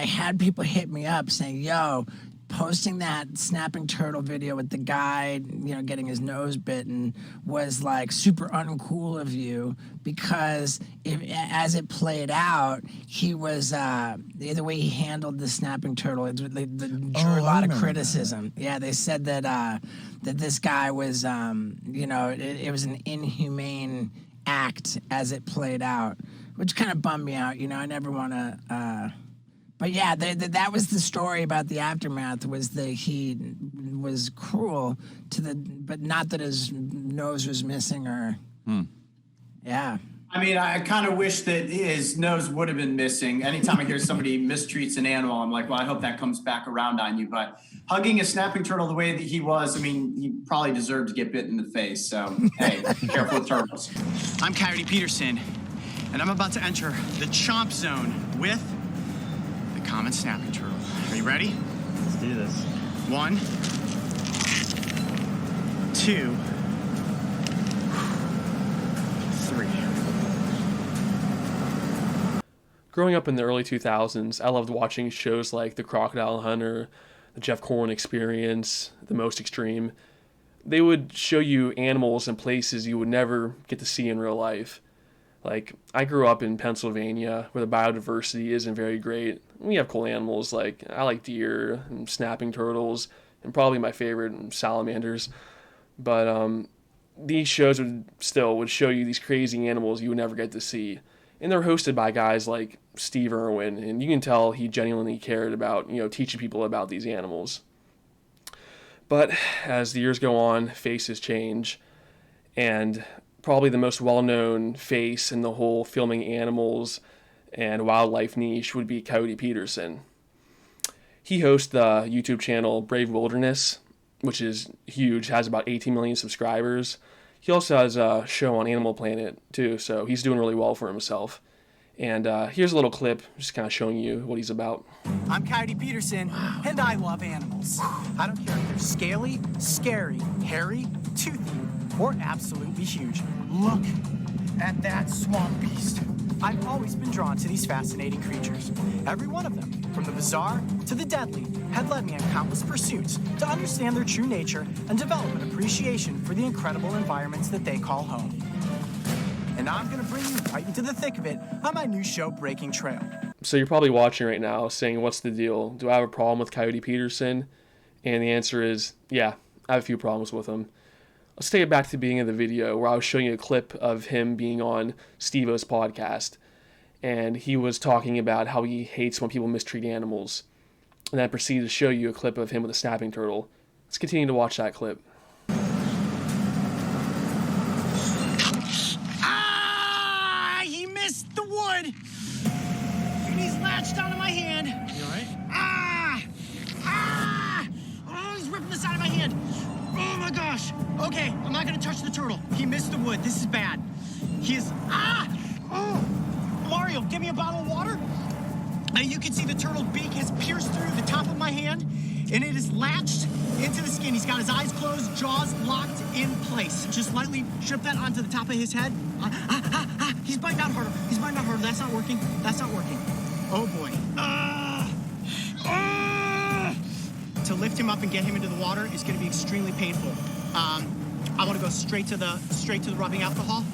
I had people hit me up saying, yo, posting that snapping turtle video with the guy, getting his nose bitten was like super uncool of you because as it played out, he was the way he handled the snapping turtle. It drew a lot of criticism. That. Yeah, they said that that this guy was, it was an inhumane act as it played out, which kind of bummed me out. I never want to. But yeah, that was the story about the aftermath. Was that he was cruel but not that his nose was missing or. Yeah. I mean, I kind of wish that his nose would have been missing. Anytime I hear somebody mistreats an animal, I'm like, well, I hope that comes back around on you. But hugging a snapping turtle the way that he was, I mean, he probably deserved to get bit in the face. So, hey, be careful with turtles. I'm Coyote Peterson, and I'm about to enter the chomp zone with the common snapping turtle. Are you ready? Let's do this. 1, 2, 3. Growing up in the early 2000s, I loved watching shows like The Crocodile Hunter, The Jeff Corwin Experience, The Most Extreme. They would show you animals and places you would never get to see in real life. Like, I grew up in Pennsylvania, where the biodiversity isn't very great. We have cool animals, like, I like deer and snapping turtles, and probably my favorite, salamanders. But these shows would show you these crazy animals you would never get to see. And they're hosted by guys like Steve Irwin, and you can tell he genuinely cared about, teaching people about these animals. But as the years go on, faces change, and probably the most well-known face in the whole filming animals and wildlife niche would be Coyote Peterson. He hosts the YouTube channel Brave Wilderness, which is huge, has about 18 million subscribers. He also has a show on Animal Planet, too, so he's doing really well for himself. And here's a little clip, just kind of showing you what he's about. I'm Coyote Peterson, and I love animals. I don't care if they're scaly, scary, hairy, toothy, or absolutely huge. Look at that swamp beast. I've always been drawn to these fascinating creatures. Every one of them, from the bizarre to the deadly, had led me on countless pursuits to understand their true nature and develop an appreciation for the incredible environments that they call home. And I'm going to bring you right into the thick of it on my new show, Breaking Trail. So you're probably watching right now saying, what's the deal? Do I have a problem with Coyote Peterson? And the answer is, yeah, I have a few problems with him. Let's take it back to the beginning of the video where I was showing you a clip of him being on Steve-O's podcast. And he was talking about how he hates when people mistreat animals. And then I proceeded to show you a clip of him with a snapping turtle. Let's continue to watch that clip. Ah! He missed the wood! And he's latched onto my hand. You alright? Ah! Ah! Oh, he's ripping the side of my hand. Oh my gosh. Okay, I'm not gonna touch the turtle. He missed the wood. This is bad. He is. Ah! Oh! Mario, give me a bottle of water. You can see the turtle beak has pierced through the top of my hand, and it is latched into the skin. He's got his eyes closed, jaws locked in place. Just lightly strip that onto the top of his head. He's biting out harder. He's biting out harder. That's not working. That's not working. Oh boy. To lift him up and get him into the water is going to be extremely painful. I want to go straight to the rubbing alcohol.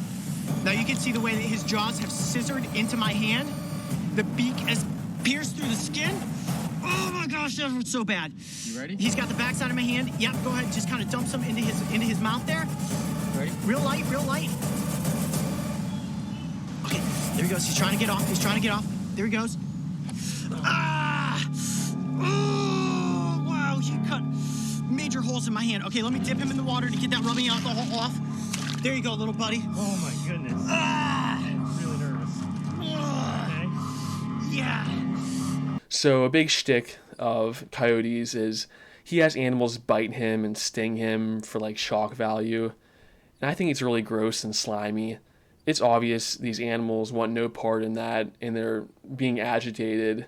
Now you can see the way that his jaws have scissored into my hand. The beak has pierced through the skin. Oh my gosh, that hurts so bad. You ready? He's got the backside of my hand. Yep, go ahead. Just kind of dump some into his mouth there. Ready? Real light, real light. Okay, there he goes. He's trying to get off. He's trying to get off. There he goes. Ah! Oh, wow, he cut major holes in my hand. Okay, let me dip him in the water to get that rubbing alcohol off. There you go, little buddy. Oh my goodness. Ah! I'm really nervous. Okay. Yeah. So a big shtick of Coyotes is he has animals bite him and sting him for like shock value. And I think it's really gross and slimy. It's obvious these animals want no part in that and they're being agitated.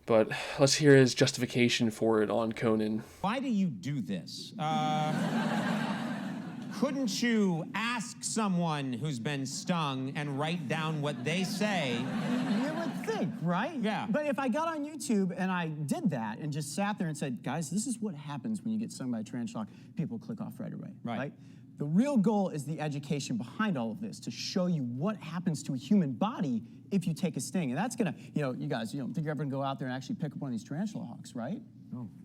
But let's hear his justification for it on Conan. Why do you do this? couldn't you ask someone who's been stung and write down what they say? You would think, right? Yeah. But if I got on YouTube and I did that and just sat there and said, guys, this is what happens when you get stung by a tarantula, people click off right away, right? The real goal is the education behind all of this, to show you what happens to a human body if you take a sting. And that's gonna, you guys, you don't think you're ever gonna go out there and actually pick up one of these tarantula hawks, right?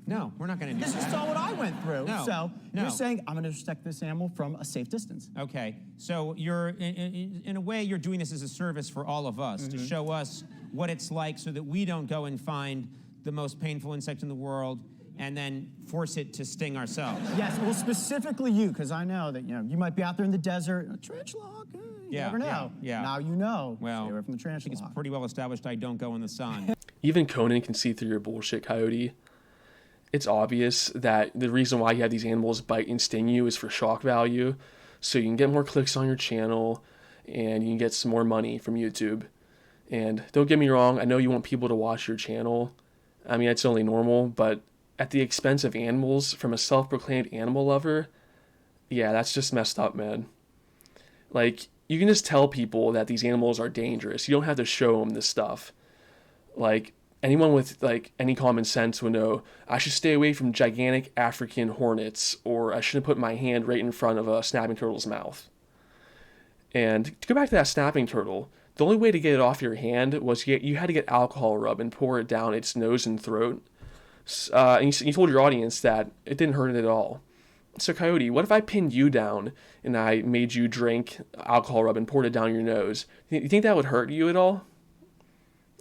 No, we're not going to do This that. is all what I went through. No, So no. you're saying I'm gonna protect this animal from a safe distance. Okay, so you're, in a way, you're doing this as a service for all of us, to show us what it's like so that we don't go and find the most painful insect in the world and then force it to sting ourselves. Yes, well, specifically you, because I know that you might be out there in the desert, a tarantula hawk, you never know. yeah. Now you know. Well, stay away from the I tarantula think it's hawk. pretty well established I don't go in the sun. Even Conan can see through your bullshit, Coyote. It's obvious that the reason why you have these animals bite and sting you is for shock value, so you can get more clicks on your channel and you can get some more money from YouTube. And don't get me wrong, I know you want people to watch your channel. I mean, it's only normal, but at the expense of animals from a self-proclaimed animal lover, yeah, that's just messed up, man. Like, you can just tell people that these animals are dangerous. You don't have to show them this stuff. Like, anyone with like any common sense would know I should stay away from gigantic African hornets, or I shouldn't put my hand right in front of a snapping turtle's mouth. And to go back to that snapping turtle, the only way to get it off your hand was you had to get alcohol rub and pour it down its nose and throat. And you told your audience that it didn't hurt it at all. So Coyote, what if I pinned you down and I made you drink alcohol rub and poured it down your nose? You think that would hurt you at all?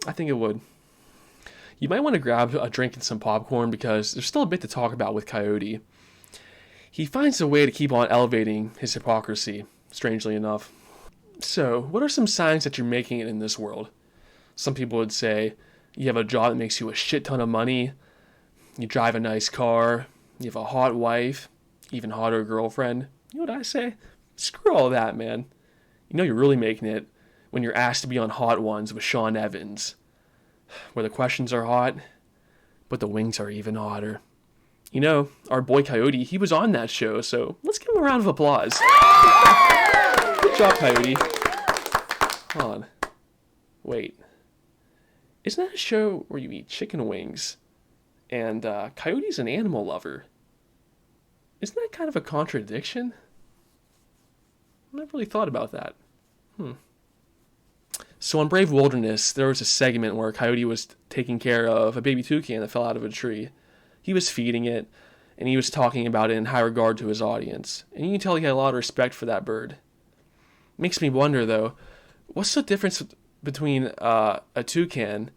I think it would. You might want to grab a drink and some popcorn because there's still a bit to talk about with Coyote. He finds a way to keep on elevating his hypocrisy, strangely enough. So, what are some signs that you're making it in this world? Some people would say you have a job that makes you a shit ton of money, you drive a nice car, you have a hot wife, even hotter girlfriend. You know what I say? Screw all that, man. You know you're really making it when you're asked to be on Hot Ones with Sean Evans, where the questions are hot, but the wings are even hotter. You know, our boy Coyote, he was on that show, so let's give him a round of applause. Good job, Coyote. Hold on. Wait. Isn't that a show where you eat chicken wings? And Coyote's an animal lover. Isn't that kind of a contradiction? I never really thought about that. So on Brave Wilderness, there was a segment where Coyote was taking care of a baby toucan that fell out of a tree. He was feeding it, and he was talking about it in high regard to his audience. And you can tell he had a lot of respect for that bird. Makes me wonder, though, what's the difference between a toucan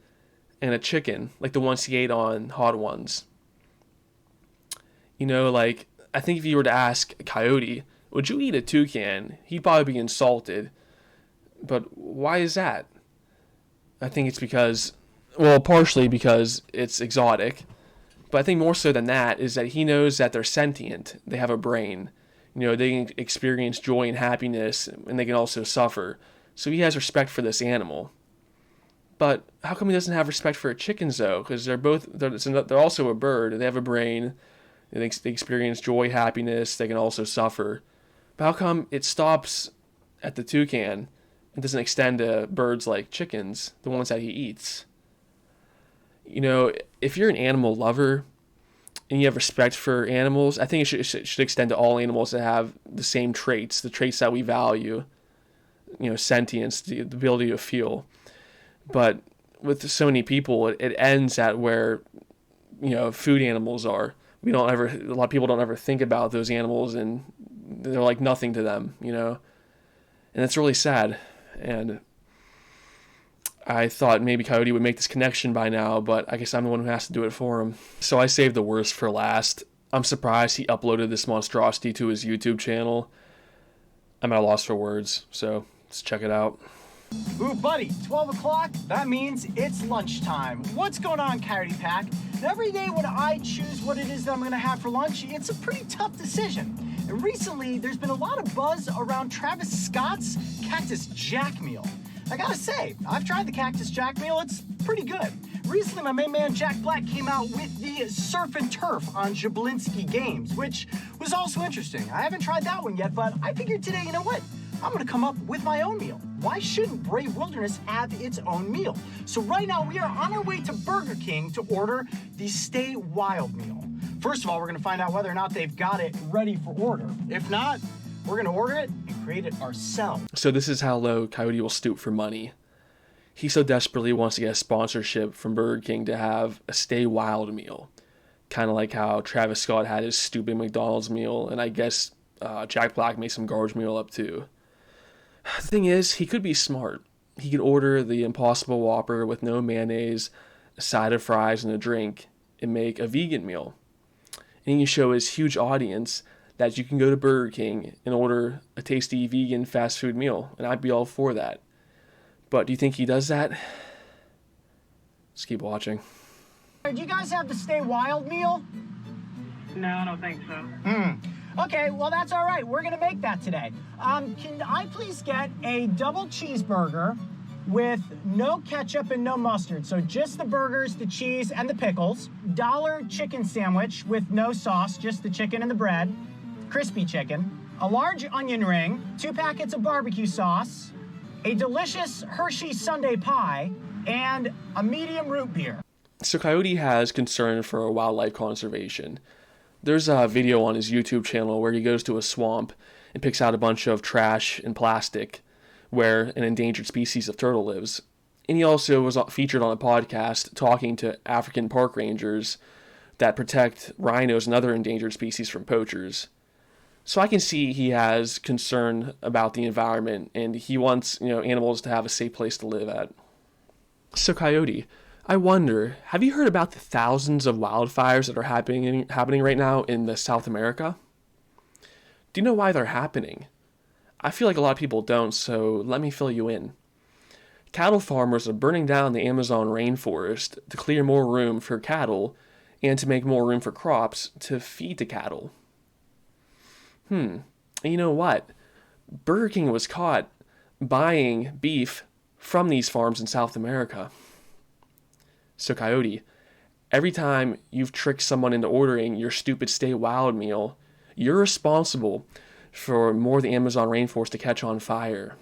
and a chicken, like the ones he ate on Hot Ones? You know, like, I think if you were to ask Coyote, would you eat a toucan? He'd probably be insulted. But why is that? I think it's because, well, partially because it's exotic. But I think more so than that is that he knows that they're sentient. They have a brain. You know, they can experience joy and happiness, and they can also suffer. So he has respect for this animal. But how come he doesn't have respect for chickens, though? Because they're also a bird. They have a brain. They experience joy, happiness. They can also suffer. But how come it stops at the toucan and doesn't extend to birds like chickens, the ones that he eats? You know, if you're an animal lover and you have respect for animals, I think it should extend to all animals that have the same traits, the traits that we value. You know, sentience, the ability to feel. But with so many people, it ends at where, you know, food animals are. A lot of people don't ever think about those animals, and they're like nothing to them, you know? And it's really sad. And I thought maybe Coyote would make this connection by now, but I guess I'm the one who has to do it for him. So I saved the worst for last. I'm surprised he uploaded this monstrosity to his YouTube channel. I'm at a loss for words, so let's check it out. Ooh, buddy, 12 o'clock? That means it's lunchtime. What's going on, Coyote Pack? Every day when I choose what it is that I'm gonna have for lunch, it's a pretty tough decision. And recently, there's been a lot of buzz around Travis Scott's Cactus Jack meal. I gotta say, I've tried the Cactus Jack meal, it's pretty good. recently my main man Jack Black came out with the Surf and Turf on Jablinski Games, which was also interesting. I haven't tried that one yet, but I figured today, you know what? I'm gonna come up with my own meal. Why shouldn't Brave Wilderness have its own meal? So right now we are on our way to Burger King to order the Stay Wild meal. First of all, we're gonna find out whether or not they've got it ready for order. If not, we're gonna order it and create it ourselves. So this is how low Coyote will stoop for money. He so desperately wants to get a sponsorship from Burger King to have a Stay Wild meal. Kind of like how Travis Scott had his stupid McDonald's meal, and I guess Jack Black made some garbage meal up too. The thing is, he could be smart. He could order the Impossible Whopper with no mayonnaise, a side of fries, and a drink, and make a vegan meal. And he can show his huge audience that you can go to Burger King and order a tasty vegan fast food meal, and I'd be all for that. But do you think he does that? Let's keep watching. Do you guys have the Stay Wild meal? No, I don't think so. Okay, well, that's all right. We're going to make that today. Can I please get a double cheeseburger with no ketchup and no mustard? So just the burgers, the cheese, and the pickles. $1 chicken sandwich with no sauce, just the chicken and the bread. Crispy chicken. A large onion ring. 2 packets of barbecue sauce. A delicious Hershey Sundae pie. And a medium root beer. So Coyote has concern for wildlife conservation. There's a video on his YouTube channel where he goes to a swamp and picks out a bunch of trash and plastic where an endangered species of turtle lives. And he also was featured on a podcast talking to African park rangers that protect rhinos and other endangered species from poachers. So I can see he has concern about the environment and he wants, animals to have a safe place to live at. So Coyote, I wonder, have you heard about the thousands of wildfires that are happening right now in South America? Do you know why they're happening? I feel like a lot of people don't, so let me fill you in. Cattle farmers are burning down the Amazon rainforest to clear more room for cattle and to make more room for crops to feed the cattle. And you know what? Burger King was caught buying beef from these farms in South America. So Coyote, every time you've tricked someone into ordering your stupid Stay Wild meal, you're responsible for more of the Amazon rainforest to catch on fire.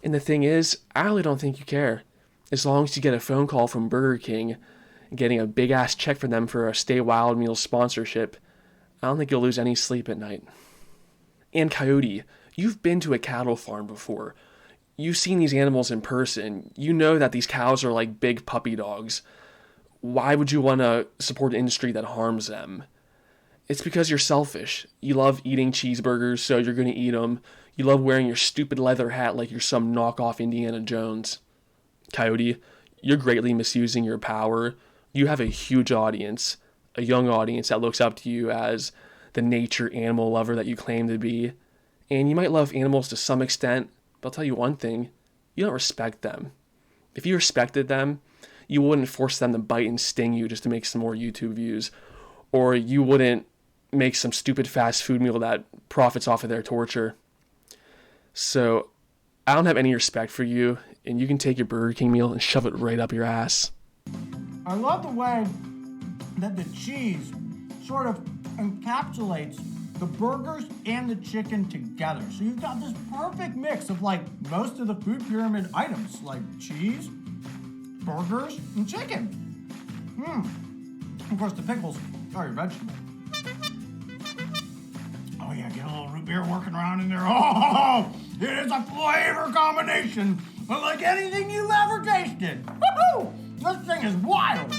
And the thing is, I really don't think you care. As long as you get a phone call from Burger King, getting a big ass check from them for a Stay Wild meal sponsorship, I don't think you'll lose any sleep at night. And Coyote, you've been to a cattle farm before. You've seen these animals in person. You know that these cows are like big puppy dogs. Why would you want to support an industry that harms them? It's because you're selfish. You love eating cheeseburgers, so you're going to eat them. You love wearing your stupid leather hat like you're some knockoff Indiana Jones. Coyote, you're greatly misusing your power. You have a huge audience, a young audience that looks up to you as the nature animal lover that you claim to be. And you might love animals to some extent, but I'll tell you one thing, you don't respect them. If you respected them, you wouldn't force them to bite and sting you just to make some more YouTube views, or you wouldn't make some stupid fast food meal that profits off of their torture. So I don't have any respect for you, and you can take your Burger King meal and shove it right up your ass. I love the way that the cheese sort of encapsulates the burgers and the chicken together. So you've got this perfect mix of like most of the food pyramid items, like cheese, burgers, and chicken. Of course, the pickles are your vegetable. Oh yeah, get a little root beer working around in there. Oh, it is a flavor combination unlike anything you've ever tasted. Woohoo! This thing is wild.